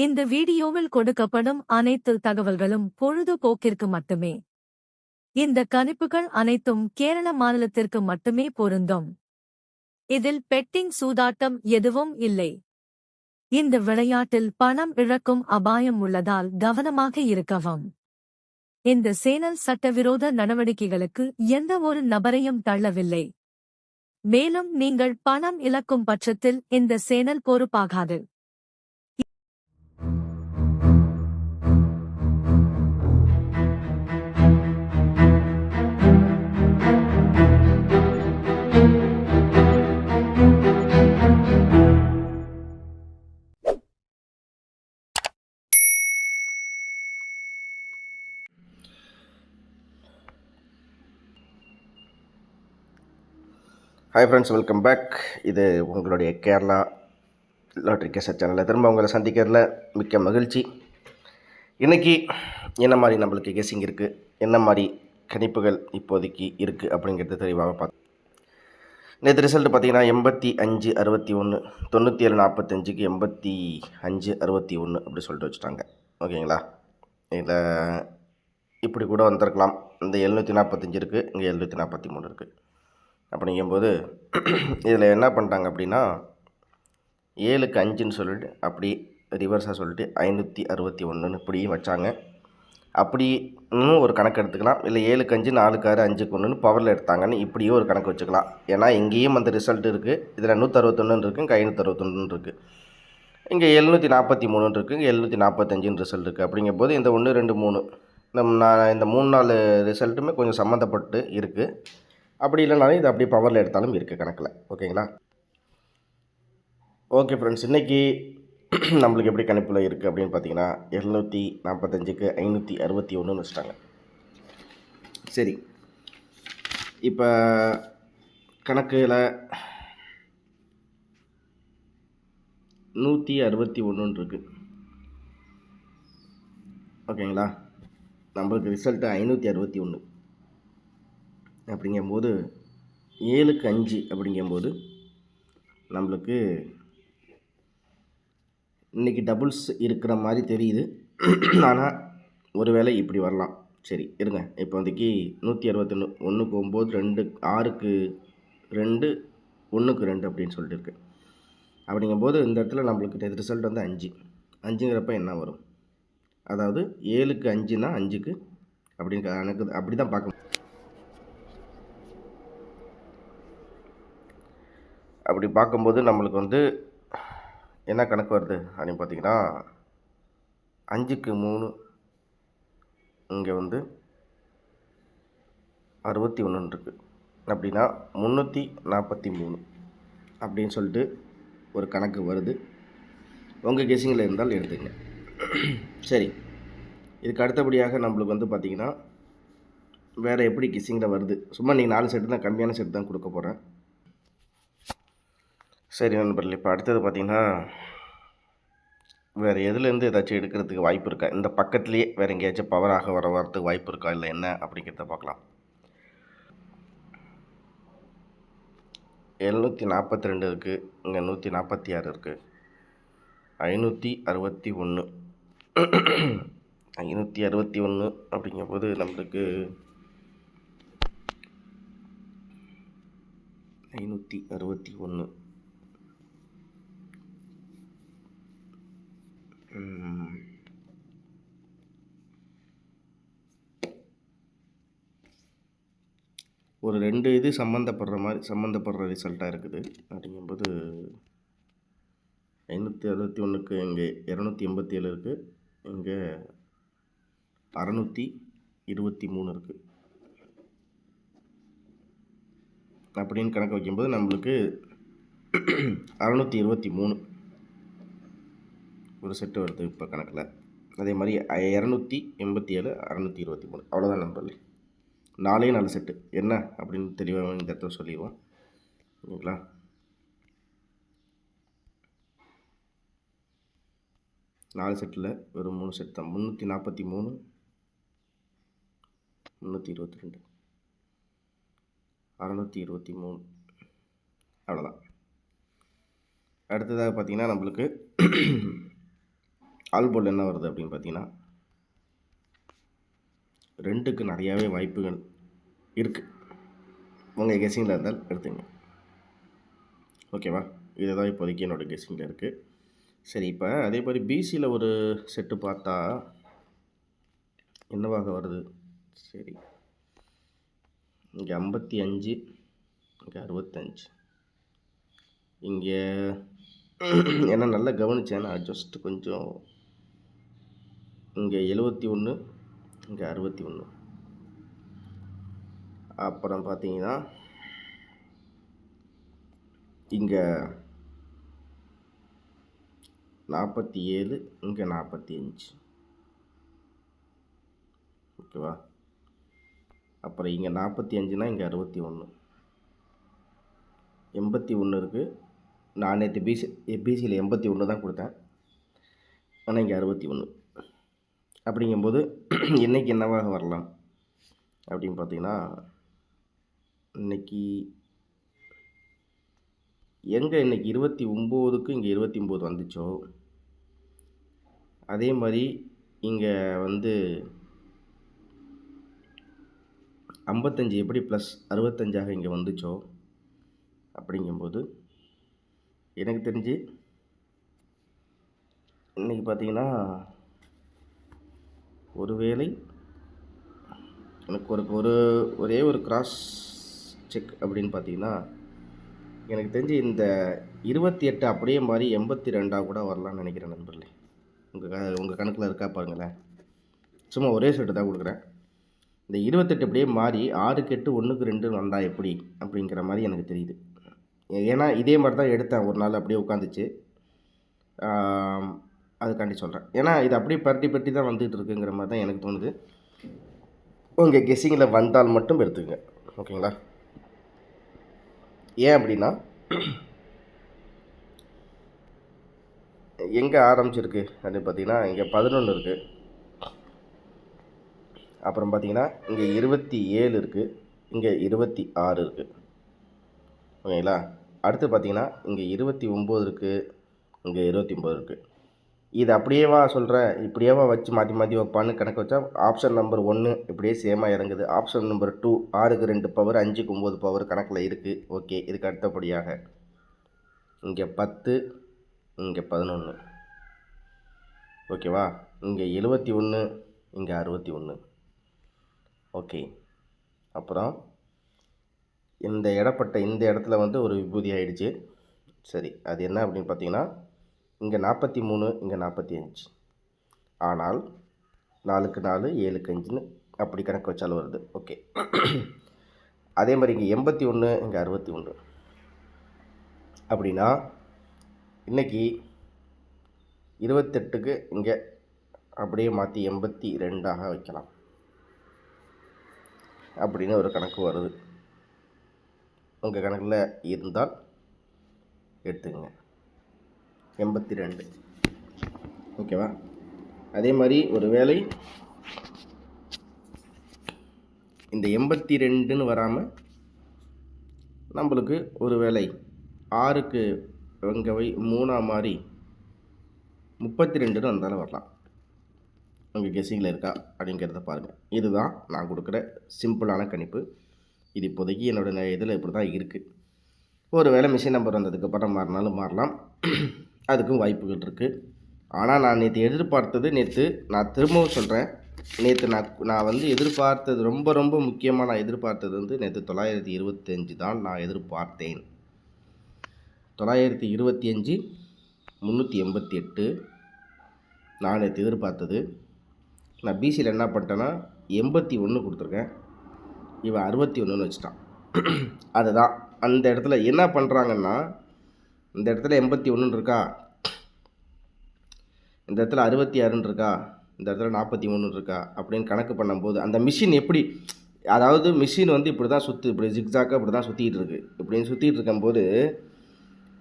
இந்த வீடியோவில் கொடுக்கப்படும் அனைத்து தகவல்களும் பொழுதுபோக்கிற்கு மட்டுமே. இந்த கணிப்புகள் அனைத்தும் கேரள மாநிலத்திற்கு மட்டுமே பொருந்தும். இதில் பெட்டிங் சூதாட்டம் எதுவும் இல்லை. இந்த விளையாட்டில் பணம் இழக்கும் அபாயம் உள்ளதால் கவனமாக இருக்கவும். இந்த சேனல் சட்டவிரோத நடவடிக்கைகளுக்கு எந்த ஒரு நபரையும் தள்ளவில்லை. மேலும் நீங்கள் பணம் இழக்கும் பட்சத்தில் இந்த சேனல் பொறுப்பாகாது. Hi friends, welcome back. இது உங்களுடைய கேரளா லாட்ரி கேசட் சேனலில் திரும்ப உங்களை சந்திக்கிறதுல மிக்க மகிழ்ச்சி. இன்றைக்கி என்ன மாதிரி நம்மளுக்கு கெஸிங் இருக்குது, என்ன மாதிரி கணிப்புகள் இப்போதைக்கு இருக்குது அப்படிங்கிறது தெளிவாக பார்த்தோம். நேற்று ரிசல்ட் பார்த்திங்கன்னா 85-61, 97-45க்கு 85-61 அப்படி சொல்லிட்டு வச்சுட்டாங்க. ஓகேங்களா? இதில் இப்படி கூட வந்திருக்கலாம். இந்த 745 இருக்குது, இங்கே 743 இருக்குது. அப்படிங்கும்போது இதில் என்ன பண்ணிட்டாங்க அப்படின்னா 7க்கு 5ன்னு சொல்லிட்டு அப்படி ரிவர்ஸாக சொல்லிட்டு 561 இப்படியும் வச்சாங்க. அப்படி இன்னும் ஒரு கணக்கு எடுத்துக்கலாம். இல்லை 7க்கு 5, 4க்கு 6, 5க்கு 1ன்னு பவரில் எடுத்தாங்கன்னு இப்படியும் ஒரு கணக்கு வச்சுக்கலாம். ஏன்னா இங்கேயும் அந்த ரிசல்ட் இருக்குது. இதில் 161 இருக்குது, இங்கே 561 இருக்குது, இங்கே 743 இருக்குது, இங்கே 745 ரிசல்ட் இருக்குது. அப்படிங்கும்போது இந்த 1, 2, 3 இந்த 3-4 ரிசல்ட்டுமே கொஞ்சம் சம்மந்தப்பட்டு இருக்குது. அப்படி இல்லைனாலும் இது அப்படியே பவரில் எடுத்தாலும் இருக்குது கணக்கில். ஓகேங்களா? ஓகே ஃப்ரெண்ட்ஸ், இன்றைக்கி நம்மளுக்கு எப்படி கணிப்பில் இருக்குது அப்படின்னு பார்த்தீங்கன்னா 745க்கு 561 வச்சுட்டாங்க. சரி, இப்போ கணக்கில் 161 இருக்குது. ஓகேங்களா? நம்மளுக்கு ரிசல்ட்டு 561 அப்படிங்கும்போது 7க்கு 5 அப்படிங்கும்போது நம்மளுக்கு இன்றைக்கி டபுள்ஸ் இருக்கிற மாதிரி தெரியுது. ஆனால் ஒருவேளை இப்படி வரலாம். சரி இருங்க, இப்போ வந்துக்கு 161 1க்கு 9, 2 6க்கு 2, 1க்கு 2 அப்படின்னு சொல்லிட்டு இருக்குது. அப்படிங்கும்போது இந்த இடத்துல நம்மளுக்கு ரிசல்ட் வந்து 5ங்கிறப்ப என்ன வரும்? அதாவது 7க்கு 5னா 5க்கு அப்படின்னு எனக்கு அப்படி தான் பார்க்க. அப்படி பார்க்கும்போது நம்மளுக்கு வந்து என்ன கணக்கு வருது அப்படின்னு பார்த்தீங்கன்னா 5க்கு 3 இங்கே வந்து 61 இருக்குது. அப்படின்னா 343 அப்படின்னு சொல்லிட்டு ஒரு கணக்கு வருது. உங்கள் கெஸிங்கில் இருந்தால் எடுத்துங்க. சரி, இதுக்கு அடுத்தபடியாக நம்மளுக்கு வந்து பார்த்திங்கன்னா வேறு எப்படி கெஸிங்கில் வருது. சும்மா நீங்கள் 4 செட்டு தான், கம்மியான செட்டு தான் கொடுக்க போகிறேன். சரி நண்பர்களே, இப்போ அடுத்தது பார்த்திங்கன்னா வேறு எதுலேருந்து ஏதாச்சும் எடுக்கிறதுக்கு வாய்ப்பு இருக்கா, இந்த பக்கத்துலேயே வேறு எங்கேயாச்சும் பவராக வரத்துக்கு வாய்ப்பு இருக்கா, இல்லை என்ன அப்படிங்கிறத பார்க்கலாம். 742 இருக்குது, இங்கே 146 இருக்குது, 561 561 அப்படிங்கும்போது நம்மளுக்கு 561 ஒரு 2 இது சம்மந்தப்படுற ரிசல்ட்டாக இருக்குது. அப்படிங்கும்போது 561க்கு இங்கே 287 இருக்குது, இங்கே 623 இருக்குது. அப்படின்னு கணக்கு வைக்கும்போது நம்மளுக்கு 623 ஒரு செட்டு வருது இப்போ கணக்கில். அதே மாதிரி 287, 623 அவ்வளோதான் நம்பர்ல. 4 செட்டு என்ன அப்படின்னு தெளிவாக இந்த இடத்துல சொல்லிடுவோம். ஓகேங்களா? நாலு செட்டில் ஒரு 3 செட் தான். 343, 322, 623 அவ்வளோதான். அடுத்ததாக பார்த்திங்கன்னா நம்மளுக்கு ஆல்போல் என்ன வருது அப்படின்னு பார்த்தீங்கன்னா 2க்கு நிறையாவே வாய்ப்புகள் இருக்குது. உங்கள் கெஸ்ஸிங்கில் இருந்தால் எடுத்துங்க. ஓகேவா? இதுதான் இப்போதைக்கு என்னோடய கெஸ்ஸிங்கில் இருக்குது. சரி, இப்போ அதே மாதிரி பிசியில் ஒரு செட்டு பார்த்தா என்னவாக வருது? சரி, இங்கே 55, இங்கே 65. இங்கே என்ன நல்லா கவனித்தேன் நான், ஜஸ்ட் கொஞ்சம் இங்கே 71, இங்கே 61. அப்புறம் பார்த்தீங்கன்னா இங்கே 47, இங்கே 45. ஓகேவா? அப்புறம் இங்கே 45னா இங்கே 61, 81 இருக்குது. நான் நேற்று பிசியில் 81 தான் கொடுத்தேன், ஆனால் இங்கே 61. அப்படிங்கும்போது இன்றைக்கி என்னவாக வரலாம் அப்படின்னு பார்த்தீங்கன்னா, இன்றைக்கி எங்கே இன்றைக்கி 29க்கு இங்கே 29 வந்துச்சோ அதே மாதிரி இங்கே வந்து 55 எப்படி ப்ளஸ் 65ஆக இங்கே வந்துச்சோ, அப்படிங்கும்போது எனக்கு தெரிஞ்சு இன்றைக்கி பார்த்தீங்கன்னா ஒருவேளை எனக்கு ஒரே ஒரு கிராஸ் செக் அப்படின்னு பார்த்தீங்கன்னா, எனக்கு தெரிஞ்சு இந்த 28 அப்படியே மாதிரி 82 கூட வரலான்னு நினைக்கிறேன் நண்பர்களே. உங்கள் கணக்கில் இருக்கா பாருங்களேன். சும்மா ஒரே செட்டு தான் கொடுக்குறேன். இந்த 28 அப்படியே மாறி 6க்கு 8 1க்கு 2 வந்தால் எப்படி அப்படிங்கிற மாதிரி எனக்கு தெரியுது. ஏன்னா இதே மாதிரி தான் எடுத்தேன் ஒரு நாள், அப்படியே உட்காந்துச்சு. அதுக்காண்டி சொல்கிறேன். ஏன்னா இது அப்படியே பரட்டி தான் வந்துகிட்டு இருக்குங்கிற மாதிரி தான் எனக்கு தோணுது. உங்கள் கெஸ்ஸிங்கில் வந்தால் மட்டும் எடுத்துக்கங்க. ஓகேங்களா? ஏன் அப்படின்னா, எங்கே ஆரம்பிச்சிருக்கு அப்படின்னு பார்த்தீங்கன்னா, இங்கே 11 இருக்குது. அப்புறம் பார்த்தீங்கன்னா இங்கே 27 இருக்குது, இங்கே 26 இருக்குது. ஓகேங்களா? அடுத்து பார்த்தீங்கன்னா இங்கே 29 இருக்குது, இங்கே 29 இருக்குது. இது அப்படியேவா சொல்கிறேன், இப்படியேவா வச்சு மாற்றி வைப்பான்னு கணக்கு வச்சா ஆப்ஷன் நம்பர் 1 இப்படியே சேமாக இறங்குது. ஆப்ஷன் நம்பர் 2 6க்கு 2 பவர் 5க்கு 9 பவர் கணக்கில் இருக்குது. ஓகே, இதுக்கு அடுத்தபடியாக இங்கே 10, இங்கே 11. ஓகேவா? இங்கே 71, இங்கே 61. ஓகே, அப்புறம் இந்த இடத்துல வந்து ஒரு விபூதி ஆகிடுச்சு. சரி, அது என்ன அப்படின்னு பார்த்தீங்கன்னா, இங்கே 43, இங்கே 45. ஆனால் 4க்கு 4 7க்கு 5ன்னு அப்படி கணக்கு வச்சாலும் வருது. ஓகே, அதே மாதிரி இங்கே 81, இங்கே 61. அப்படின்னா இன்றைக்கி 28க்கு இங்கே அப்படியே மாற்றி 82ஆக வைக்கலாம் அப்படின்னு ஒரு கணக்கு வருது. உங்கள் கணக்கில் இருந்தால் எடுத்துக்கங்க. 82. ஓகேவா? அதே மாதிரி ஒரு வேளை இந்த 82ன்னு வராமல் நம்மளுக்கு ஒரு வேளை 6க்கு இங்கே 3 மாதிரி 32ன்னு வந்தாலும் வரலாம். உங்கள் கெஸ்ஸிங்கில் இருக்கா அப்படிங்கிறத பாருங்கள். இதுதான் நான் கொடுக்குற சிம்பிளான கணிப்பு. இது இப்போதைக்கு என்னோடய இதில் இப்படி தான் இருக்குது. ஒரு வேளை மிஷின் நம்பர் வந்ததுக்கப்புறம் மாறினாலும் மாறலாம், அதுக்கும் வாய்ப்புகள் இருக்குது. ஆனால் நான் நேற்று நான் திரும்பவும் சொல்கிறேன், நேற்று நான் வந்து எதிர்பார்த்தது ரொம்ப முக்கியமாக நான் எதிர்பார்த்தது வந்து நேற்று 925 தான் நான் எதிர்பார்த்தேன். 925 388 நான் நேற்று எதிர்பார்த்தது. நான் பிசியில் என்ன பண்ணிட்டேன்னா 81 கொடுத்துருக்கேன், இவன் 61ன்னு வச்சுட்டான். அதுதான் அந்த இடத்துல என்ன பண்ணுறாங்கன்னா, இந்த இடத்துல 81 இருக்கா, இந்த இடத்துல 66 இருக்கா, இந்த இடத்துல 43 இருக்கா அப்படின்னு கணக்கு பண்ணும்போது அந்த மிஷின் எப்படி, அதாவது மிஷின் வந்து இப்படி தான் இப்படி ஜிக்ஸாக்காக இப்படி தான் சுற்றிட்டு இருக்குது. இப்படின்னு சுற்றிட்டு இருக்கும்போது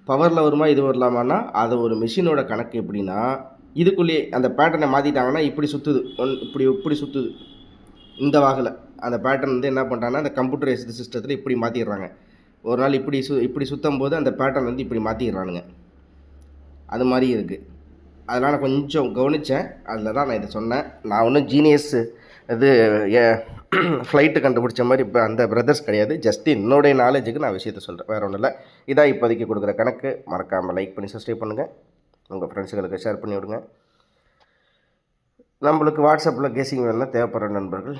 பவரில் வருமா இது வரலாமான்னா, அது ஒரு மிஷினோட கணக்கு எப்படின்னா, இதுக்குள்ளேயே அந்த பேட்டர்னை மாற்றிட்டாங்கன்னா இப்படி சுற்றுது, இப்படி சுற்றுது. இந்த வாகில் அந்த பேட்டர்ன் வந்து என்ன பண்ணுறாங்கன்னா, அந்த கம்ப்யூட்டரைஸ்டு சிஸ்டத்தில் இப்படி மாற்றிடுறாங்க. ஒரு நாள் இப்படி சுற்றும் போது அந்த பேட்டர்ன் வந்து இப்படி மாற்றிடுறானுங்க. அது மாதிரி இருக்குது. அதெல்லாம் நான் கொஞ்சம் கவனித்தேன். அதில் தான் நான் இதை சொன்னேன். நான் ஒன்றும் ஜீனியஸ் இது ஃப்ளைட்டு கண்டுபிடிச்ச மாதிரி இப்போ அந்த பிரதர்ஸ் கிடையாது. ஜஸ்ட் என்னுடைய நாலேஜுக்கு நான் விஷயத்த சொல்கிறேன், வேறு ஒன்றும் இல்லை. இதான் இப்போதைக்கு கொடுக்குற கணக்கு. மறக்காமல் லைக் பண்ணி சப்ஸ்கிரைப் பண்ணுங்கள், உங்கள் ஃப்ரெண்ட்ஸுகளுக்கு ஷேர் பண்ணி விடுங்க. நம்மளுக்கு வாட்ஸ்அப்பில் கெஸிங் வேணும்னா தேவைப்படுற நண்பர்கள்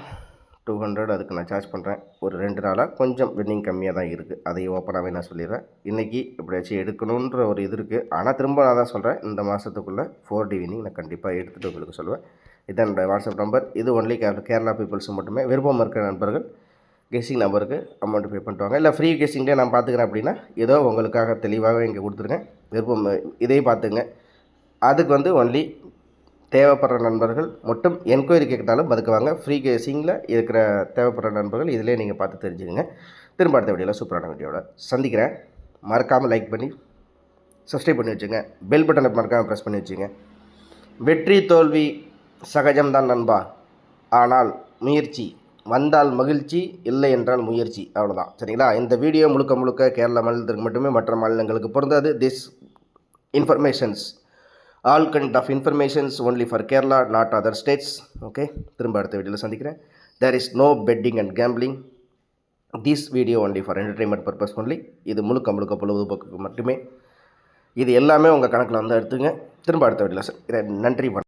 200 அதுக்கு நான் சார்ஜ் பண்ணுறேன். ஒரு 2 நாளாக கொஞ்சம் வின்னிங் கம்மியாக தான் இருக்குது, அதையும் ஓப்பனாகவே நான் சொல்லிடுறேன். இன்றைக்கி எப்படியாச்சும் எடுக்கணுன்ற ஒரு இது இருக்குது. ஆனால் திரும்ப நான் தான் சொல்கிறேன், இந்த மாதத்துக்குள்ளே 4D வின்னிங் நான் கண்டிப்பாக எடுத்துகிட்டு உங்களுக்கு சொல்லுவேன். இதுதான் என்னோடய வாட்ஸ்அப் நம்பர். இது ஒன்லி கேரளா பீப்புள்ஸும் மட்டுமே. விருப்பம் இருக்கிற நண்பர்கள் கெஸ்ஸிங் நம்பருக்கு அமௌண்ட் பே பண்ணிட்டு வாங்க. இல்லை ஃப்ரீ கெஸ்ஸிங்லேயே நான் பார்த்துக்கிறேன் அப்படின்னா ஏதோ உங்களுக்காக தெளிவாகவே இங்கே கொடுத்துருக்கேன். விருப்பம் இதையும் பார்த்துங்க. அதுக்கு ஒன்லி தேவைப்படுற நண்பர்கள் மட்டும் என்கொயரி கேட்டாலும் பதுக்குவாங்க. ஃப்ரீ கெஸ்ஸிங்கில் இருக்கிற தேவைப்படுற நண்பர்கள் இதிலே நீங்கள் பார்த்து தெரிஞ்சுக்கங்க. திரும்ப அடுத்த வீடியோவில் சூப்பரான வீடியோட சந்திக்கிறேன். மறக்காமல் லைக் பண்ணி சப்ஸ்கிரைப் பண்ணி வச்சுங்க. பெல் பட்டனை மறக்காமல் ப்ரெஸ் பண்ணி வச்சுங்க. வெற்றி தோல்வி சகஜம்தான் நண்பா, ஆனால் முயற்சி வந்தால் மகிழ்ச்சி, இல்லை என்றால் முயற்சி, அவ்வளோதான். சரிங்களா? இந்த வீடியோ முழுக்க முழுக்க கேரளா மாநிலத்திற்கு மட்டுமே, மற்ற மாநிலங்களுக்கு பொருந்தாது. This informations all kind of informations only for Kerala, not other states. Okay, திரும்ப அடுத்த வீடியோவில் சந்திக்கிறேன். There is no betting and gambling. This video only for entertainment purpose only. இது முழுக்க முழுக்க பொழுதுபோக்கு மட்டுமே. இது எல்லாமே உங்கள் கணக்கில் எடுத்துங்க. திரும்ப அடுத்த வீடியோவில் நன்றி, வணக்கம்.